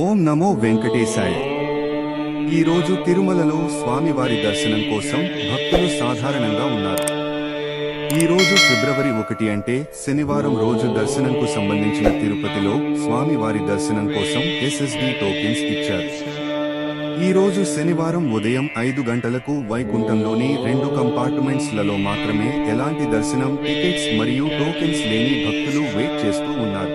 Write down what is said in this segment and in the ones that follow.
ఓం నమో వెంకటేశాయ. ఈ రోజు తిరుమలలో స్వామివారి దర్శనం కోసం భక్తులు సాధారణంగా ఉన్నారు. ఈ రోజు ఫిబ్రవరి 1 అంటే శనివారం రోజు దర్శనంకు సంబంధించిన తిరుపతిలో స్వామివారి దర్శనం కోసం SSD టోకెన్స్ ఇచ్చారు. ఈ రోజు శనివారం ఉదయం 5 గంటలకు వైకుంఠంలోని 2 కంపార్ట్మెంట్స్ లలో మాత్రమే ఎలాంటి దర్శనం టికెట్స్ మరియు టోకెన్స్ లేని భక్తులు వెయిట్ చేస్తూ ఉన్నారు.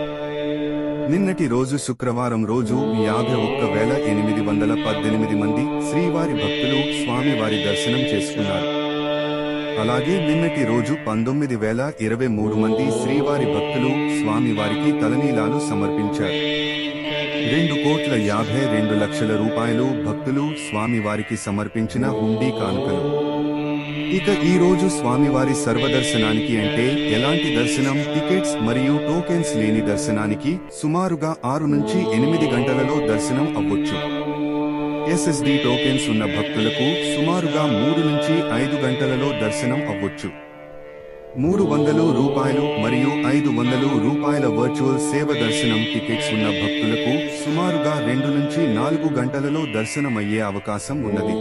నిన్నటి రోజు శుక్రవారం రోజు 51,818 మంది శ్రీవారి భక్తులు స్వామివారి దర్శనం చేసుకున్నారు. అలాగే నిన్నటి రోజు 19,023 మంది శ్రీవారి భక్తులు స్వామివారికి తలనీలాలు సమర్పించారు. 2,52,00,000 రూపాయలు భక్తులు స్వామివారికి సమర్పించిన హుండీ కానుకలు. ఇక ఈ రోజు స్వామివారి సర్వదర్శనానికి అంటే ఎలాంటి దర్శనం టికెట్స్ మరియు టోకెన్స్ లేని దర్శనానికి సుమారుగా 6 నుంచి 8 గంటలలో దర్శనం అవ్వొచ్చు. SSD టోకెన్స్ ఉన్న భక్తులకు సుమారుగా 3 నుంచి 5 గంటలలో దర్శనం అవ్వొచ్చు. 300 రూపాయలు మరియు 500 రూపాయల వర్చువల్ సేవ దర్శనం టికెట్స్ ఉన్న భక్తులకు సుమారుగా 2 నుంచి 4 గంటలలో దర్శనమయ్యే అవకాశం ఉన్నది.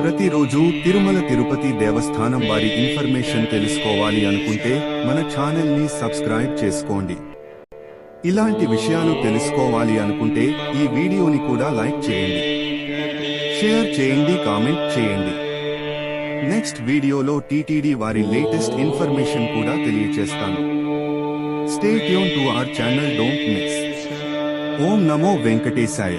ప్రతిరోజు తిరుమల తిరుపతి దేవస్థానం వారి ఇన్ఫర్మేషన్ తెలుసుకోవాలి అనుకుంటే మన ఛానల్ ని సబ్స్క్రైబ్ చేసుకోండి. ఇలాంటి విషయాలు తెలుసుకోవాలి అనుకుంటే ఈ వీడియోని కూడా లైక్ చేయండి, షేర్ చేయండి, కామెంట్ చేయండి. నెక్స్ట్ వీడియోలో TTD వారి లేటెస్ట్ ఇన్ఫర్మేషన్ కూడా తెలియచేస్తాను. Stay tune to our channel, don't miss. ఓం నమో వెంకటేశాయ.